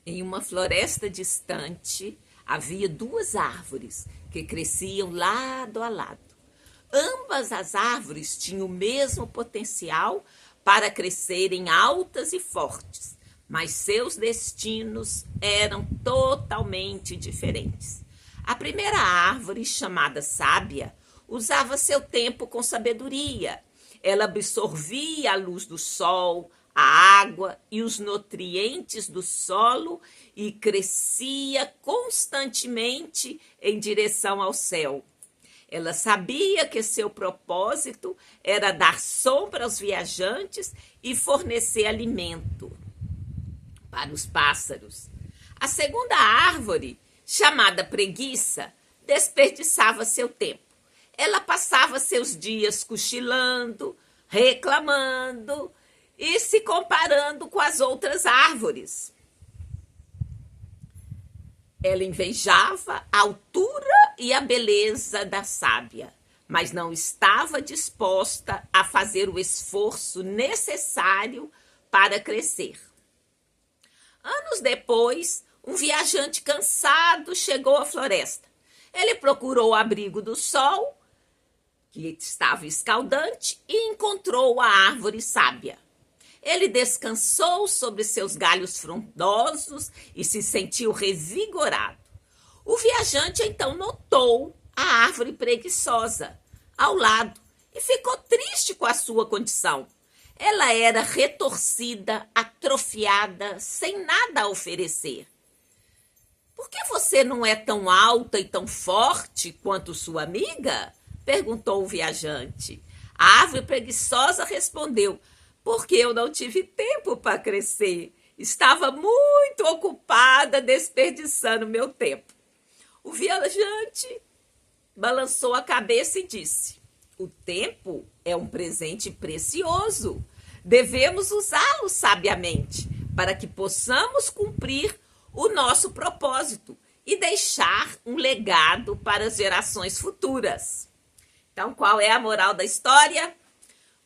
Em uma floresta distante, havia duas árvores que cresciam lado a lado. Ambas as árvores tinham o mesmo potencial para crescerem altas e fortes, mas seus destinos eram totalmente diferentes. A primeira árvore, chamada Sábia, usava seu tempo com sabedoria. Ela absorvia a luz do sol, a água e os nutrientes do solo e crescia constantemente em direção ao céu. Ela sabia que seu propósito era dar sombra aos viajantes e fornecer alimento para os pássaros. A segunda árvore, chamada Preguiça, desperdiçava seu tempo. Ela passava seus dias cochilando, reclamando e se comparando com as outras árvores. Ela invejava a altura e a beleza da sábia, mas não estava disposta a fazer o esforço necessário para crescer. Anos depois, um viajante cansado chegou à floresta. Ele procurou o abrigo do sol, que estava escaldante, e encontrou a árvore sábia. Ele descansou sobre seus galhos frondosos e se sentiu revigorado. O viajante então notou a árvore preguiçosa ao lado e ficou triste com a sua condição. Ela era retorcida, atrofiada, sem nada a oferecer. Por que você não é tão alta e tão forte quanto sua amiga? Perguntou o viajante. A árvore preguiçosa respondeu: porque eu não tive tempo para crescer. Estava muito ocupada desperdiçando meu tempo. O viajante balançou a cabeça e disse: o tempo é um presente precioso. Devemos usá-lo sabiamente para que possamos cumprir o nosso propósito e deixar um legado para as gerações futuras. Então, qual é a moral da história?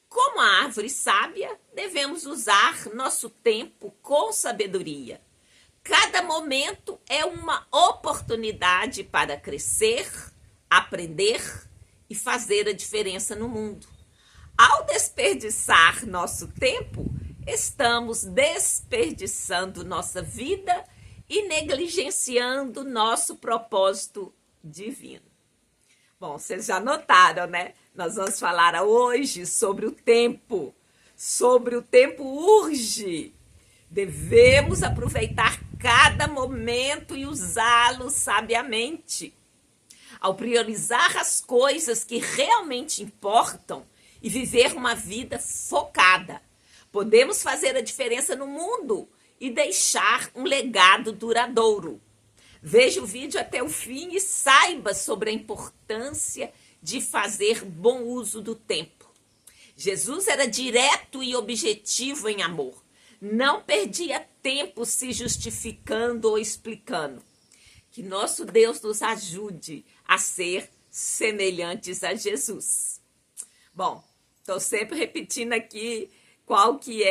Como a árvore sábia, devemos usar nosso tempo com sabedoria. Cada momento é uma oportunidade para crescer, aprender e fazer a diferença no mundo. Ao desperdiçar nosso tempo, estamos desperdiçando nossa vida e negligenciando nosso propósito divino. Bom, vocês já notaram, né? Nós vamos falar hoje sobre o tempo. Sobre o tempo urge. Devemos aproveitar cada momento e usá-lo sabiamente. Ao priorizar as coisas que realmente importam e viver uma vida focada, podemos fazer a diferença no mundo e deixar um legado duradouro. Veja o vídeo até o fim e saiba sobre a importância de fazer bom uso do tempo. Jesus era direto e objetivo em amor. Não perdia tempo se justificando ou explicando. Que nosso Deus nos ajude a ser semelhantes a Jesus. Bom, estou sempre repetindo aqui o que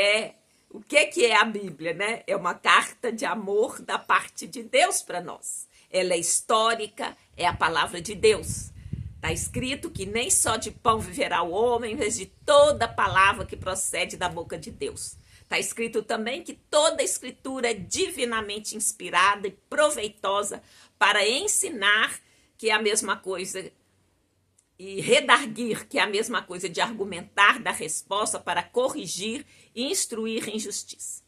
é a Bíblia, né? É uma carta de amor da parte de Deus para nós. Ela é histórica, é a palavra de Deus. Está escrito que nem só de pão viverá o homem, mas de toda palavra que procede da boca de Deus. Está escrito também que toda a escritura é divinamente inspirada e proveitosa para ensinar, que é a mesma coisa, e redarguir, que é a mesma coisa de argumentar, dar resposta, para corrigir e instruir em justiça.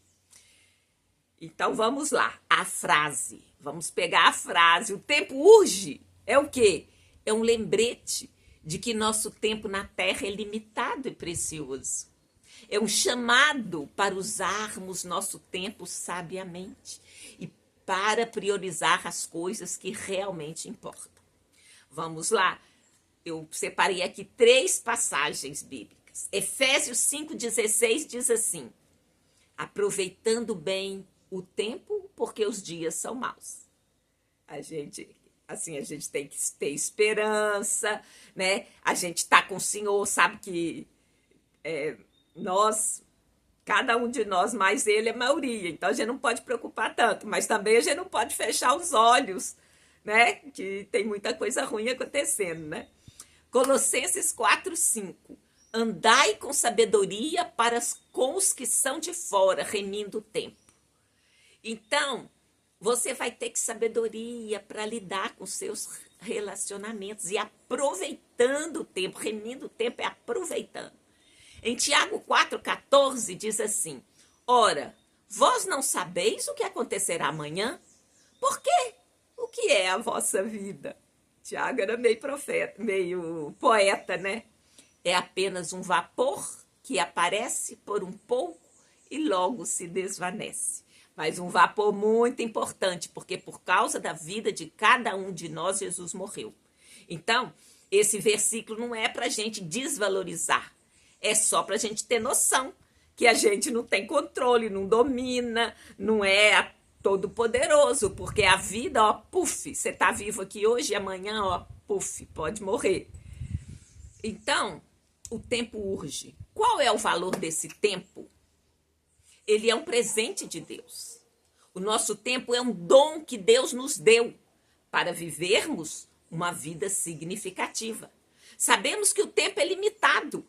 Então vamos lá, a frase. Vamos pegar a frase. O tempo urge. É o quê? É um lembrete de que nosso tempo na Terra é limitado e precioso. É um chamado para usarmos nosso tempo sabiamente e para priorizar as coisas que realmente importam. Vamos lá. Eu separei aqui 3 passagens bíblicas. Efésios 5,16 diz assim: aproveitando bem o tempo, porque os dias são maus. A gente tem que ter esperança, né? A gente tá com o Senhor, sabe que nós Cada um de nós, mais ele, é maioria. Então a gente não pode preocupar tanto, mas também a gente não pode fechar os olhos, né? Que tem muita coisa ruim acontecendo, né? Colossenses 4:5. Andai com sabedoria com os que são de fora, remindo o tempo. Então, você vai ter que sabedoria para lidar com seus relacionamentos e aproveitando o tempo. Remindo o tempo é aproveitando. Em Tiago 4,14 diz assim: ora, vós não sabeis o que acontecerá amanhã? Por quê? O que é a vossa vida? Tiago era meio profeta, meio poeta, né? É apenas um vapor que aparece por um pouco e logo se desvanece. Mas um vapor muito importante, porque por causa da vida de cada um de nós, Jesus morreu. Então, esse versículo não é para a gente desvalorizar, é só para a gente ter noção que a gente não tem controle, não domina, não é todo poderoso, porque a vida, ó, puf, você tá vivo aqui hoje e amanhã, ó, puf, pode morrer. Então, o tempo urge. Qual é o valor desse tempo? Ele é um presente de Deus. O nosso tempo é um dom que Deus nos deu para vivermos uma vida significativa. Sabemos que o tempo é limitado.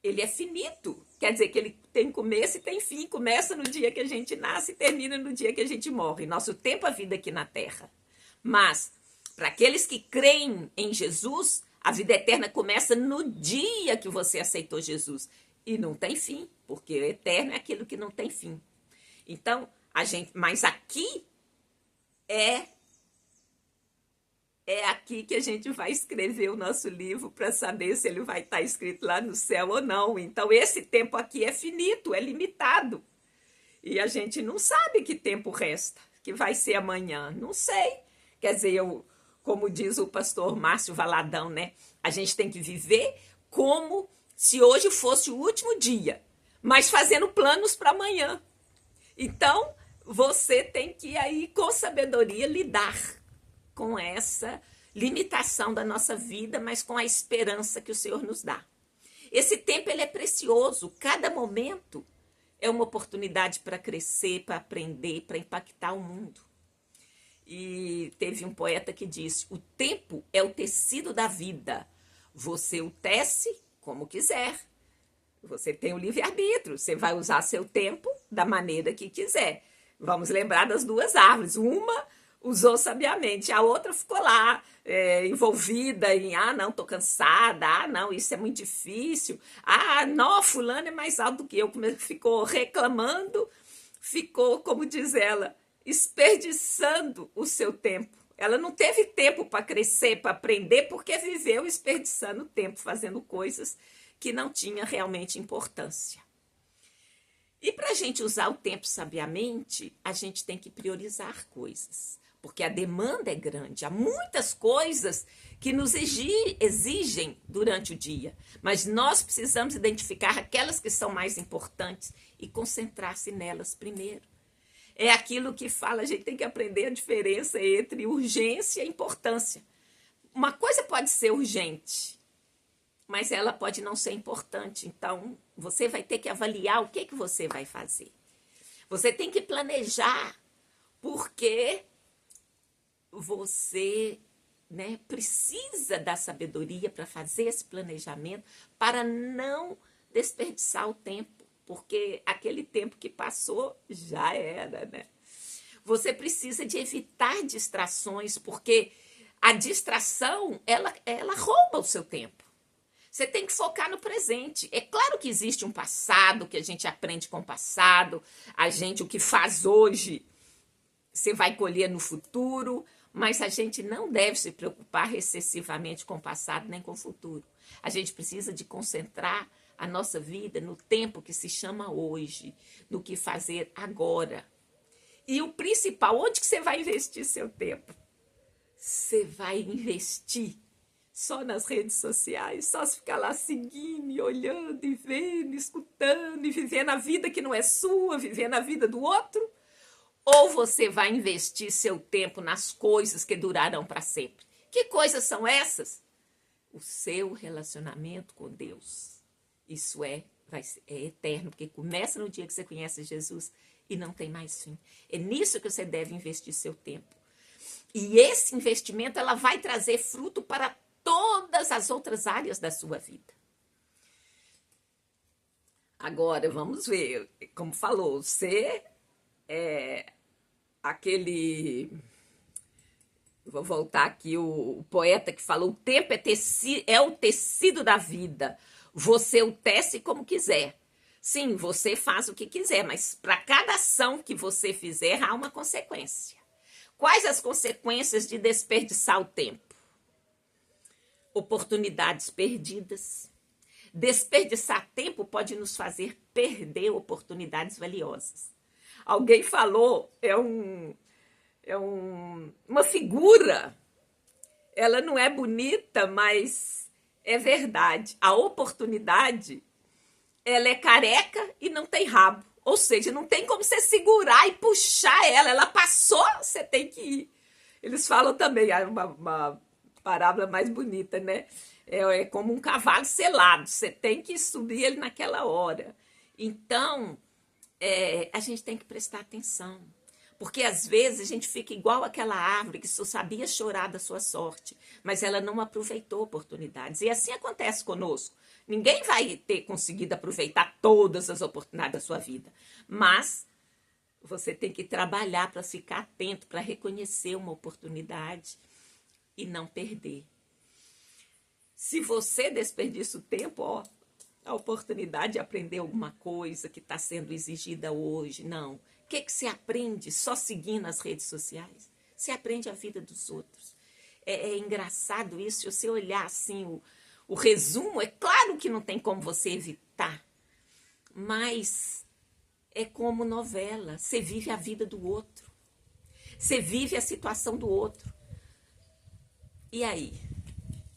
Ele é finito. Quer dizer que ele tem começo e tem fim. Começa no dia que a gente nasce e termina no dia que a gente morre. Nosso tempo é a vida aqui na Terra. Mas, para aqueles que creem em Jesus, a vida eterna começa no dia que você aceitou Jesus. E não tem fim, porque o eterno é aquilo que não tem fim. Então, mas aqui é aqui que a gente vai escrever o nosso livro para saber se ele vai estar escrito lá no céu ou não. Então, esse tempo aqui é finito, é limitado. E a gente não sabe que tempo resta, que vai ser amanhã. Não sei. Quer dizer, como diz o pastor Márcio Valadão, né? A gente tem que viver como se hoje fosse o último dia, mas fazendo planos para amanhã. Então, você tem que aí, com sabedoria, lidar com essa limitação da nossa vida, mas com a esperança que o Senhor nos dá. Esse tempo ele é precioso, cada momento é uma oportunidade para crescer, para aprender, para impactar o mundo. E teve um poeta que disse: o tempo é o tecido da vida, você o tece como quiser. Você tem o livre-arbítrio, você vai usar seu tempo da maneira que quiser. Vamos lembrar das duas árvores. Uma usou sabiamente, a outra ficou lá envolvida em, não, tô cansada, não, isso é muito difícil, não, fulano é mais alto do que eu, ficou reclamando, ficou, como diz ela, desperdiçando o seu tempo. Ela não teve tempo para crescer, para aprender, porque viveu desperdiçando tempo, fazendo coisas que não tinham realmente importância. E para a gente usar o tempo sabiamente, a gente tem que priorizar coisas, porque a demanda é grande. Há muitas coisas que nos exigem durante o dia, mas nós precisamos identificar aquelas que são mais importantes e concentrar-se nelas primeiro. É aquilo que fala, a gente tem que aprender a diferença entre urgência e importância. Uma coisa pode ser urgente, mas ela pode não ser importante. Então, você vai ter que avaliar o que você vai fazer. Você tem que planejar, porque você, né, precisa da sabedoria para fazer esse planejamento, para não desperdiçar o tempo, porque aquele tempo que passou já era, né? Você precisa de evitar distrações, porque a distração, ela rouba o seu tempo. Você tem que focar no presente. É claro que existe um passado, que a gente aprende com o passado, o que faz hoje, você vai colher no futuro, mas a gente não deve se preocupar excessivamente com o passado nem com o futuro. A gente precisa de concentrar a nossa vida no tempo que se chama hoje, no que fazer agora. E o principal, onde que você vai investir seu tempo? Você vai investir só nas redes sociais, só se ficar lá seguindo e olhando e vendo, escutando e vivendo a vida que não é sua, vivendo a vida do outro? Ou você vai investir seu tempo nas coisas que durarão para sempre? Que coisas são essas? O seu relacionamento com Deus. Isso é é eterno, porque começa no dia que você conhece Jesus e não tem mais fim. É nisso que você deve investir seu tempo. E esse investimento, ela vai trazer fruto para todas as outras áreas da sua vida. Agora, vamos ver, como falou, você é aquele... Vou voltar aqui, o poeta que falou, o tempo é o tecido da vida, você o tece como quiser. Sim, você faz o que quiser, mas para cada ação que você fizer, há uma consequência. Quais as consequências de desperdiçar o tempo? Oportunidades perdidas. Desperdiçar tempo pode nos fazer perder oportunidades valiosas. Alguém falou, uma figura. Ela não é bonita, mas é verdade. A oportunidade, ela é careca e não tem rabo. Ou seja, não tem como você segurar e puxar ela. Ela passou, você tem que ir. Eles falam também, uma parábola mais bonita, né? É como um cavalo selado. Você tem que subir ele naquela hora. Então, a gente tem que prestar atenção. Porque às vezes a gente fica igual aquela árvore que só sabia chorar da sua sorte, mas ela não aproveitou oportunidades. E assim acontece conosco. Ninguém vai ter conseguido aproveitar todas as oportunidades da sua vida, mas você tem que trabalhar para ficar atento, para reconhecer uma oportunidade e não perder. Se você desperdiça o tempo, a oportunidade de aprender alguma coisa que está sendo exigida hoje, não. O que você aprende só seguindo as redes sociais? Você aprende a vida dos outros. É engraçado isso, se você olhar assim o resumo, é claro que não tem como você evitar, mas é como novela, você vive a vida do outro, você vive a situação do outro. E aí?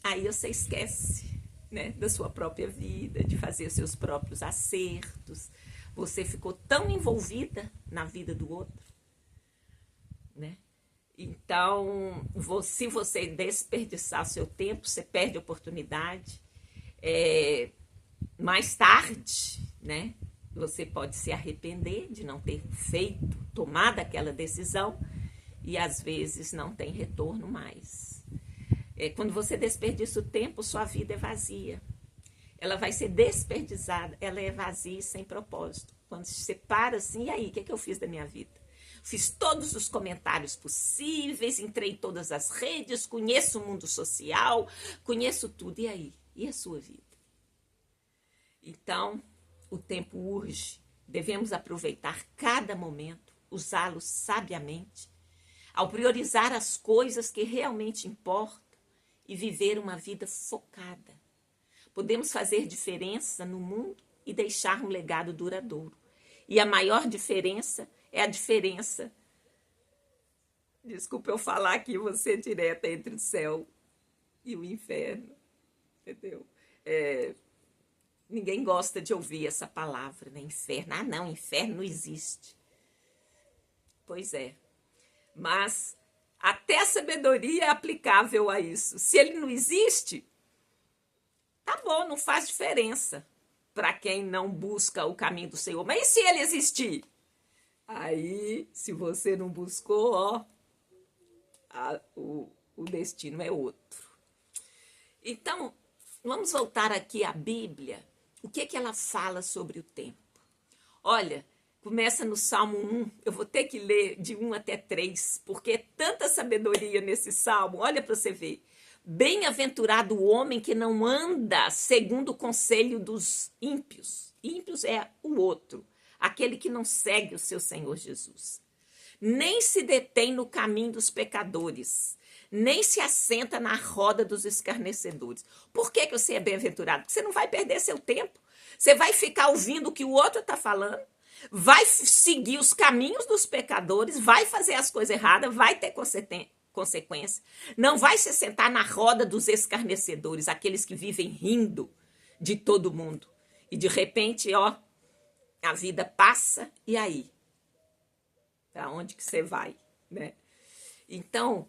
Aí você esquece, né, da sua própria vida, de fazer os seus próprios acertos. Você ficou tão envolvida na vida do outro, né? Então, se você desperdiçar seu tempo, você perde a oportunidade. Mais tarde, né, você pode se arrepender de não ter tomado aquela decisão e às vezes não tem retorno mais. Quando você desperdiça o tempo, sua vida é vazia. Ela vai ser desperdiçada, ela é vazia e sem propósito. Quando você para assim, e aí, o que eu fiz da minha vida? Fiz todos os comentários possíveis, entrei em todas as redes, conheço o mundo social, conheço tudo. E aí? E a sua vida? Então, o tempo urge. Devemos aproveitar cada momento, usá-lo sabiamente, ao priorizar as coisas que realmente importam e viver uma vida focada. Podemos fazer diferença no mundo e deixar um legado duradouro. E a maior diferença é a diferença, desculpa eu falar aqui, você direta entre o céu e o inferno, entendeu? Ninguém gosta de ouvir essa palavra, né? Inferno. Ah, não, inferno não existe. Pois é. Mas até a sabedoria é aplicável a isso. Se ele não existe, tá bom, não faz diferença para quem não busca o caminho do Senhor. Mas e se ele existir? Aí, se você não buscou, o destino é outro. Então, vamos voltar aqui à Bíblia. O que ela fala sobre o tempo? Olha, começa no Salmo 1, eu vou ter que ler de 1 até 3, porque é tanta sabedoria nesse Salmo, olha para você ver. Bem-aventurado o homem que não anda segundo o conselho dos ímpios. Ímpios é o outro, aquele que não segue o seu Senhor Jesus. Nem se detém no caminho dos pecadores, nem se assenta na roda dos escarnecedores. Por que você é bem-aventurado? Porque você não vai perder seu tempo. Você vai ficar ouvindo o que o outro está falando, vai seguir os caminhos dos pecadores, vai fazer as coisas erradas, vai ter consequência. Não vai se sentar na roda dos escarnecedores, aqueles que vivem rindo de todo mundo. E de repente, a vida passa, e aí? Para onde que você vai, né? Então,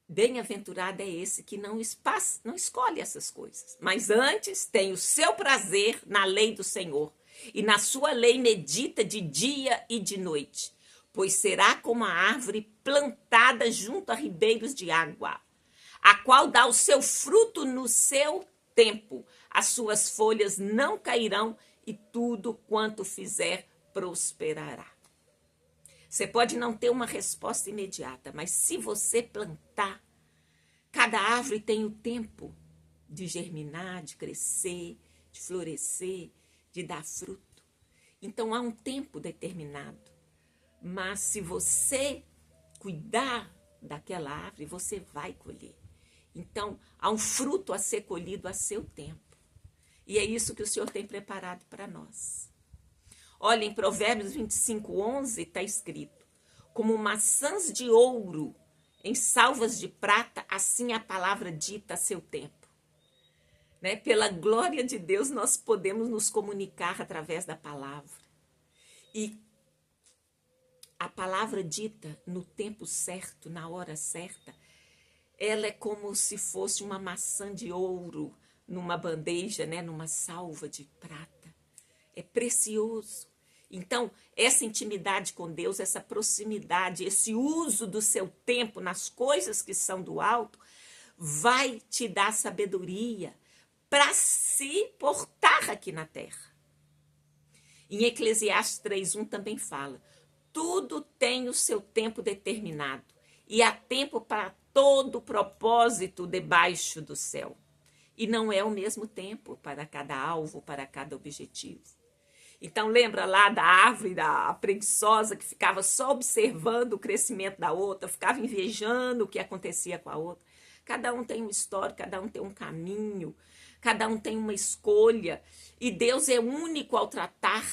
Bem-aventurado é esse que não escolhe essas coisas, mas antes tem o seu prazer na lei do Senhor, e na sua lei medita de dia e de noite, pois será como a árvore plantada junto a ribeiros de água, a qual dá o seu fruto no seu tempo, as suas folhas não cairão e tudo quanto fizer prosperará. Você pode não ter uma resposta imediata, mas se você plantar, cada árvore tem o tempo de germinar, de crescer, de florescer, de dar fruto. Então há um tempo determinado. Mas se você cuidar daquela árvore, você vai colher. Então há um fruto a ser colhido a seu tempo. E é isso que o Senhor tem preparado para nós. Olha, em Provérbios 25:11 está escrito: como maçãs de ouro em salvas de prata, assim a palavra dita a seu tempo. Né? Pela glória de Deus, nós podemos nos comunicar através da palavra. E a palavra dita no tempo certo, na hora certa, ela é como se fosse uma maçã de ouro numa bandeja, né? Numa salva de prata. É precioso. Então, essa intimidade com Deus, essa proximidade, esse uso do seu tempo nas coisas que são do alto, vai te dar sabedoria para se portar aqui na terra. Em Eclesiastes 3:1 também fala: tudo tem o seu tempo determinado e há tempo para todo propósito debaixo do céu. E não é o mesmo tempo para cada alvo, para cada objetivo. Então lembra lá da árvore da preguiçosa que ficava só observando o crescimento da outra, ficava invejando o que acontecia com a outra. Cada um tem uma história, cada um tem um caminho, cada um tem uma escolha. E Deus é único ao tratar.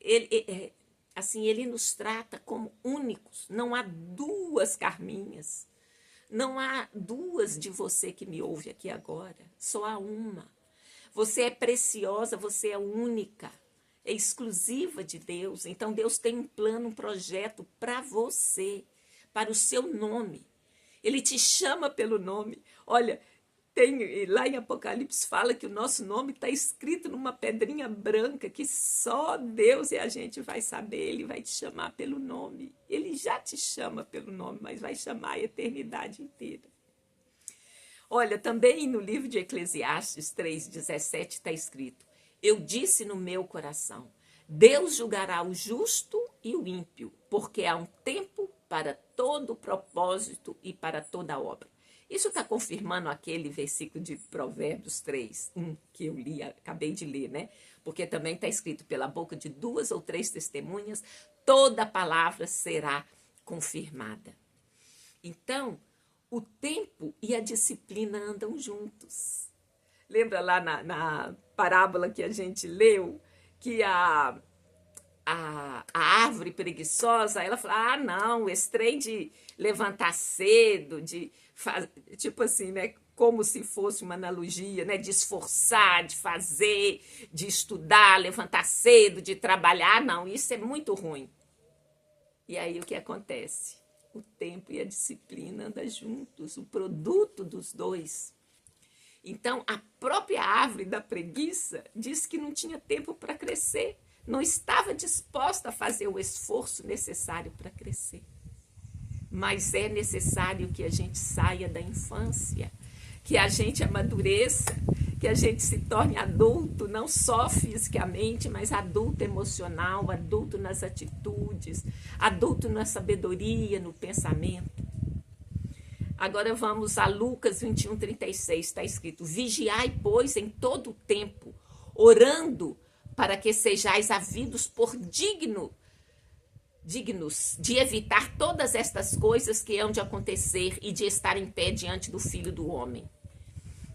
Ele nos trata como únicos. Não há duas Carminhas. Não há duas de você que me ouve aqui agora. Só há uma. Você é preciosa, você é única, é exclusiva de Deus. Então Deus tem um plano, um projeto para você, para o seu nome. Ele te chama pelo nome. Olha, lá em Apocalipse fala que o nosso nome está escrito numa pedrinha branca que só Deus e a gente vai saber. Ele vai te chamar pelo nome. Ele já te chama pelo nome, mas vai chamar a eternidade inteira. Olha, também no livro de Eclesiastes 3:17 está escrito: eu disse no meu coração, Deus julgará o justo e o ímpio, porque há um tempo para todo propósito e para toda obra. Isso está confirmando aquele versículo de Provérbios 3:1 que eu li, acabei de ler, né? Porque também está escrito: pela boca de 2 ou 3 testemunhas, toda palavra será confirmada. Então, o tempo e a disciplina andam juntos. Lembra lá na parábola que a gente leu, que a árvore preguiçosa, ela fala: não, esse trem de levantar cedo, tipo assim, né? Como se fosse uma analogia, né? De esforçar, de fazer, de estudar, levantar cedo, de trabalhar. Não, isso é muito ruim. E aí o que acontece? O tempo e a disciplina andam juntos, o produto dos dois. Então, a própria árvore da preguiça disse que não tinha tempo para crescer, não estava disposta a fazer o esforço necessário para crescer. Mas é necessário que a gente saia da infância, que a gente amadureça, que a gente se torne adulto, não só fisicamente, mas adulto emocional, adulto nas atitudes, adulto na sabedoria, no pensamento. Agora vamos a Lucas 21:36, está escrito: vigiai, pois, em todo o tempo, orando para que sejais havidos por dignos de evitar todas estas coisas que hão de acontecer e de estar em pé diante do Filho do Homem.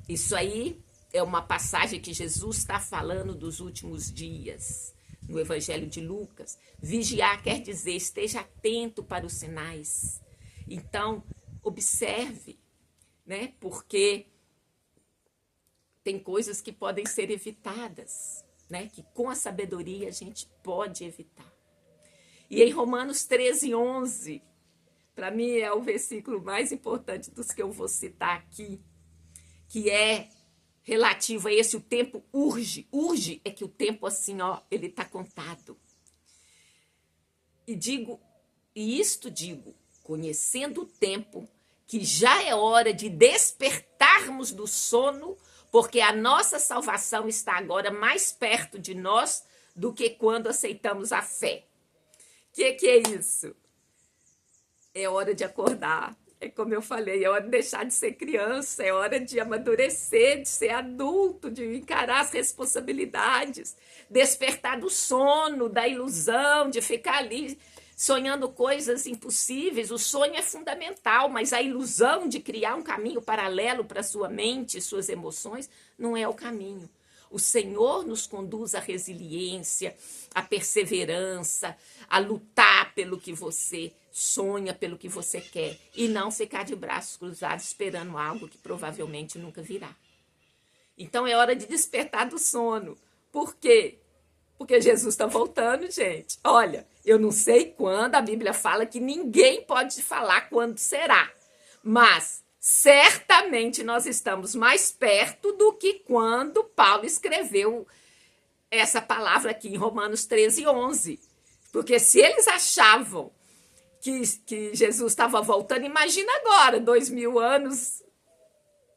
Isso aí é uma passagem que Jesus está falando dos últimos dias, no Evangelho de Lucas. Vigiar quer dizer esteja atento para os sinais. Então, observe, né? Porque tem coisas que podem ser evitadas, né? Que com a sabedoria a gente pode evitar. E em Romanos 13:11, para mim é o versículo mais importante dos que eu vou citar aqui, que é relativo a esse: o tempo urge. Urge é que o tempo, assim, ó, ele está contado. E isto digo, conhecendo o tempo, que já é hora de despertarmos do sono, porque a nossa salvação está agora mais perto de nós do que quando aceitamos a fé. O que é isso? É hora de acordar. É como eu falei, é hora de deixar de ser criança, é hora de amadurecer, de ser adulto, de encarar as responsabilidades, despertar do sono, da ilusão, de ficar ali sonhando coisas impossíveis. O sonho é fundamental, mas a ilusão de criar um caminho paralelo para sua mente e suas emoções não é o caminho. O Senhor nos conduz à resiliência, à perseverança, a lutar pelo que você sonha, pelo que você quer, e não ficar de braços cruzados esperando algo que provavelmente nunca virá. Então é hora de despertar do sono. Por quê? Porque Jesus está voltando, gente. Olha, eu não sei quando, a Bíblia fala que ninguém pode falar quando será, mas certamente nós estamos mais perto do que quando Paulo escreveu essa palavra aqui em Romanos 13:11. Porque se eles achavam que Jesus estava voltando, imagina agora, 2000 anos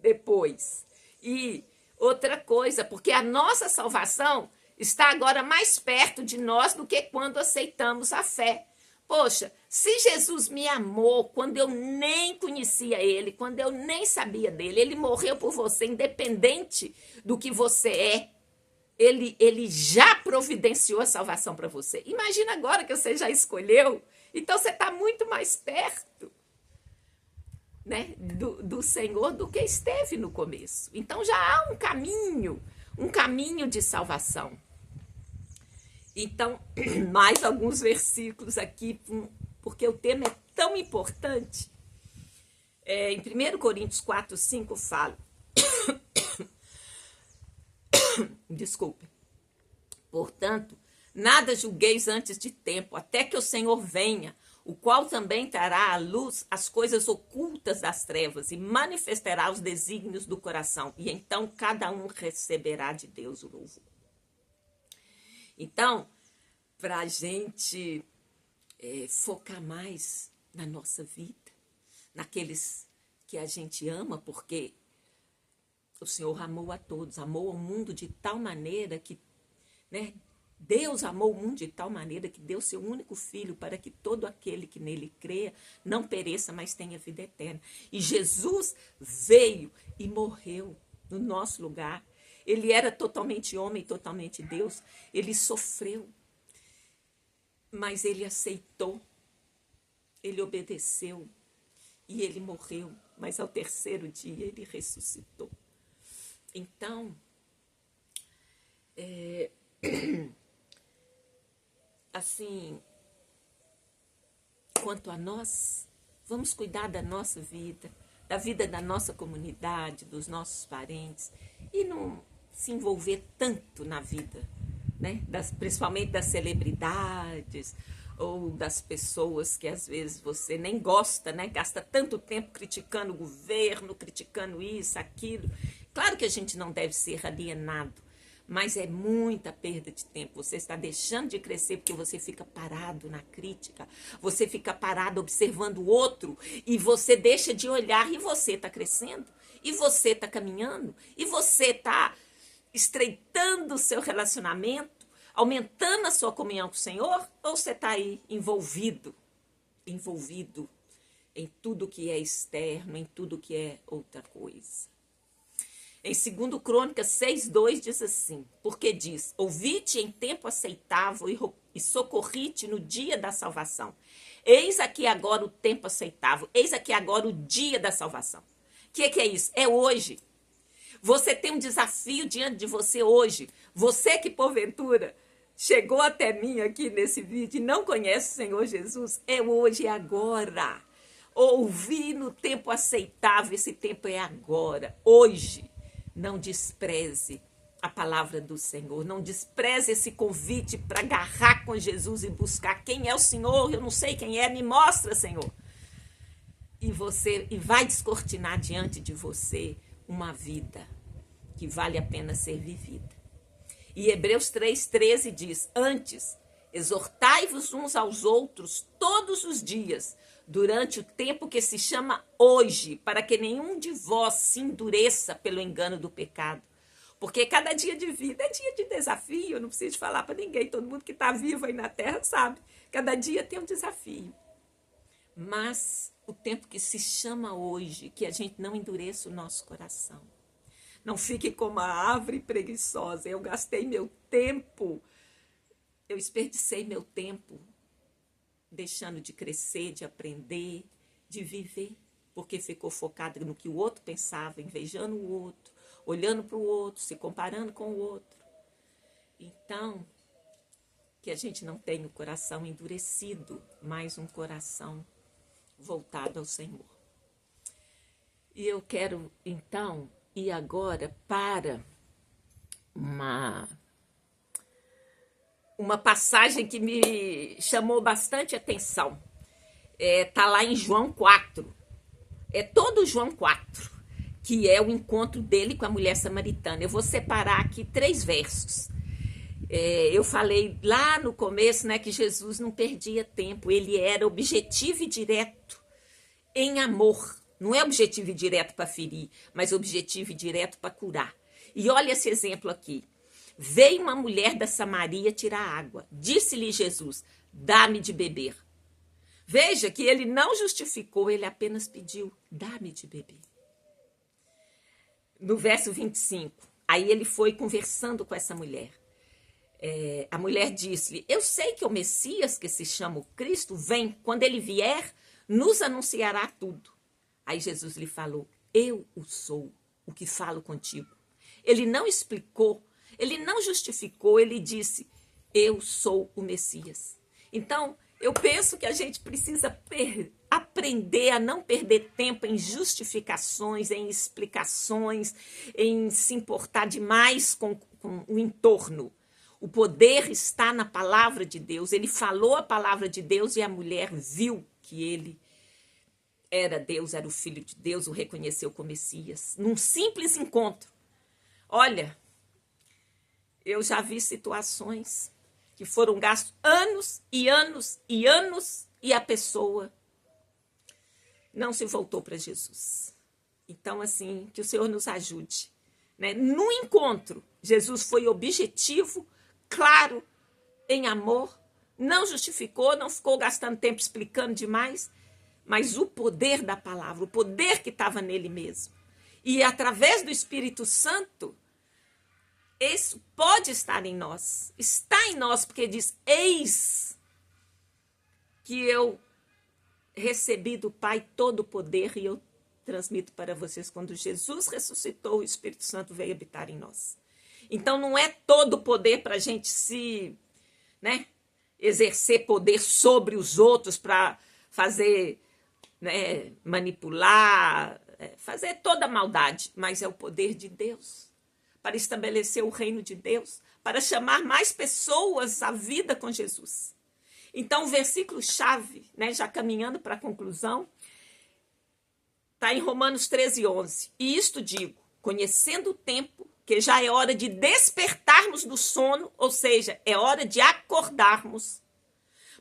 depois. E outra coisa, porque a nossa salvação está agora mais perto de nós do que quando aceitamos a fé. Poxa, se Jesus me amou quando eu nem conhecia ele, quando eu nem sabia dele, ele morreu por você, independente do que você é, ele já providenciou a salvação para você. Imagina agora que você já escolheu, então você está muito mais perto, né, do Senhor do que esteve no começo. Então já há um caminho de salvação. Então, mais alguns versículos aqui, porque o tema é tão importante. Em 1 Coríntios 4:5 fala, desculpe, portanto, nada julgueis antes de tempo, até que o Senhor venha, o qual também trará à luz as coisas ocultas das trevas e manifestará os desígnios do coração, e então cada um receberá de Deus o louvor. Então, para a gente focar mais na nossa vida, naqueles que a gente ama, porque o Senhor amou a todos, amou o mundo de tal maneira que, né, Deus amou o mundo de tal maneira que deu seu único filho para que todo aquele que nele creia não pereça, mas tenha vida eterna. E Jesus veio e morreu no nosso lugar. Ele era totalmente homem, totalmente Deus. Ele sofreu, mas ele aceitou, ele obedeceu e ele morreu. Mas ao terceiro dia ele ressuscitou. Então, assim, quanto a nós, vamos cuidar da nossa vida, da vida da nossa comunidade, dos nossos parentes, e não se envolver tanto na vida, né? Principalmente das celebridades ou das pessoas que às vezes você nem gosta, né? Gasta tanto tempo criticando o governo, criticando isso, aquilo. Claro que a gente não deve ser alienado, mas é muita perda de tempo. Você está deixando de crescer porque você fica parado na crítica, você fica parado observando o outro e você deixa de olhar. E você está crescendo, e você está caminhando, e você está estreitando o seu relacionamento, aumentando a sua comunhão com o Senhor, ou você está aí envolvido em tudo que é externo, em tudo que é outra coisa. Em 2 Crônicas 6:2 diz assim, porque diz, ouvi-te em tempo aceitável e socorri-te no dia da salvação. Eis aqui agora o tempo aceitável, eis aqui agora o dia da salvação. O que é isso? É hoje. Você tem um desafio diante de você hoje. Você que, porventura, chegou até mim aqui nesse vídeo e não conhece o Senhor Jesus, é hoje, é agora. Ouvir no tempo aceitável, esse tempo é agora, hoje. Não despreze a palavra do Senhor, não despreze esse convite para agarrar com Jesus e buscar quem é o Senhor. Eu não sei quem é, me mostra, Senhor. e vai descortinar diante de você uma vida que vale a pena ser vivida. E Hebreus 3,13 diz: antes, exortai-vos uns aos outros todos os dias, durante o tempo que se chama hoje, para que nenhum de vós se endureça pelo engano do pecado. Porque cada dia de vida é dia de desafio, eu não preciso falar para ninguém, todo mundo que está vivo aí na terra sabe. Cada dia tem um desafio. Mas o tempo que se chama hoje, que a gente não endureça o nosso coração. Não fique como a árvore preguiçosa. Eu gastei meu tempo, eu desperdicei meu tempo deixando de crescer, de aprender, de viver, porque ficou focado no que o outro pensava, invejando o outro, olhando para o outro, se comparando com o outro. Então, que a gente não tenha o coração endurecido, mas um coração voltado ao Senhor. E eu quero, então, ir agora para uma passagem que me chamou bastante atenção. Está lá em João 4. É todo João 4, que é o encontro dele com a mulher samaritana. Eu vou separar aqui 3 versos. Eu falei lá no começo, né, que Jesus não perdia tempo. Ele era objetivo e direto em amor. Não é objetivo e direto para ferir, mas objetivo e direto para curar. E olha esse exemplo aqui. Veio uma mulher da Samaria tirar água. Disse-lhe Jesus: dá-me de beber. Veja que ele não justificou, ele apenas pediu: dá-me de beber. No verso 25, aí ele foi conversando com essa mulher. A mulher disse-lhe: eu sei que o Messias, que se chama o Cristo, vem. Quando ele vier, nos anunciará tudo. Aí Jesus lhe falou: eu o sou, o que falo contigo. Ele não explicou, ele não justificou, ele disse: eu sou o Messias. Então, eu penso que a gente precisa aprender a não perder tempo em justificações, em explicações, em se importar demais com o entorno. O poder está na palavra de Deus. Ele falou a palavra de Deus e a mulher viu que ele era Deus, era o Filho de Deus, o reconheceu como Messias. Num simples encontro. Olha, eu já vi situações que foram gastos anos e anos e anos e a pessoa não se voltou para Jesus. Então, assim, que o Senhor nos ajude, né? No encontro, Jesus foi objetivo, claro, em amor, não justificou, não ficou gastando tempo explicando demais, mas o poder da palavra, o poder que estava nele mesmo. E através do Espírito Santo, isso pode estar em nós. Está em nós, porque diz: eis que eu recebi do Pai todo o poder e eu transmito para vocês. Quando Jesus ressuscitou, o Espírito Santo veio habitar em nós. Então não é todo o poder para a gente exercer poder sobre os outros para fazer, manipular, fazer toda a maldade, mas é o poder de Deus para estabelecer o reino de Deus, para chamar mais pessoas à vida com Jesus. Então, o versículo-chave, já caminhando para a conclusão, está em Romanos 13:11. E isto digo, conhecendo o tempo, que já é hora de despertarmos do sono, ou seja, é hora de acordarmos,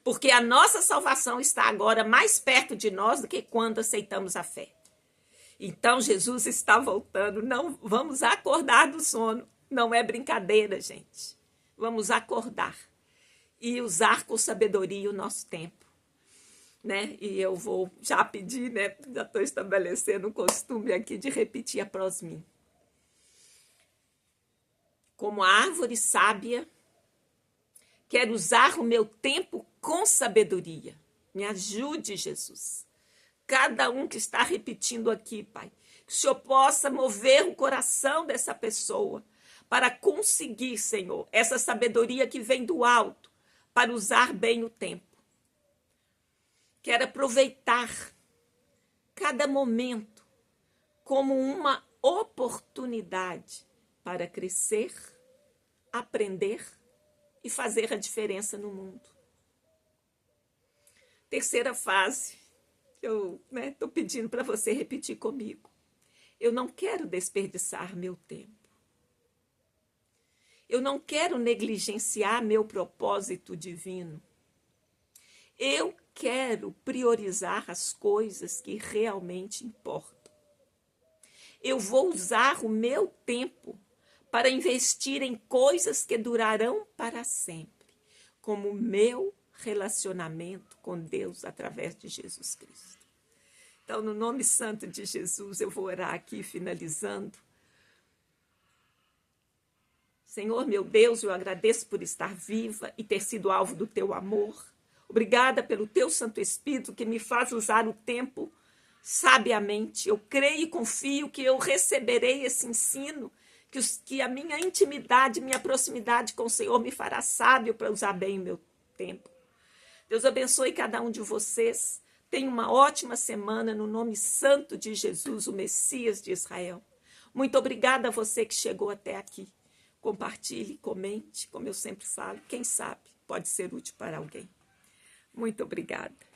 porque a nossa salvação está agora mais perto de nós do que quando aceitamos a fé. Então, Jesus está voltando. Não vamos acordar do sono. Não é brincadeira, gente. Vamos acordar e usar com sabedoria o nosso tempo, E eu vou já pedir, já estou estabelecendo um costume aqui de repetir após mim. Como a árvore sábia, quero usar o meu tempo com sabedoria. Me ajude, Jesus. Cada um que está repetindo aqui, Pai, que o Senhor possa mover o coração dessa pessoa para conseguir, Senhor, essa sabedoria que vem do alto, para usar bem o tempo. Quero aproveitar cada momento como uma oportunidade para crescer, aprender e fazer a diferença no mundo. Terceira fase. eu estou pedindo para você repetir comigo. Eu não quero desperdiçar meu tempo. Eu não quero negligenciar meu propósito divino. Eu quero priorizar as coisas que realmente importam. Eu vou usar o meu tempo para investir em coisas que durarão para sempre, como o meu relacionamento com Deus através de Jesus Cristo. Então, no nome santo de Jesus, eu vou orar aqui, finalizando. Senhor, meu Deus, eu agradeço por estar viva e ter sido alvo do teu amor. Obrigada pelo teu Santo Espírito que me faz usar o tempo sabiamente. Eu creio e confio que eu receberei esse ensino, que a minha intimidade, minha proximidade com o Senhor me fará sábio para usar bem o meu tempo. Deus abençoe cada um de vocês. Tenha uma ótima semana no nome santo de Jesus, o Messias de Israel. Muito obrigada a você que chegou até aqui. Compartilhe, comente, como eu sempre falo. Quem sabe pode ser útil para alguém. Muito obrigada.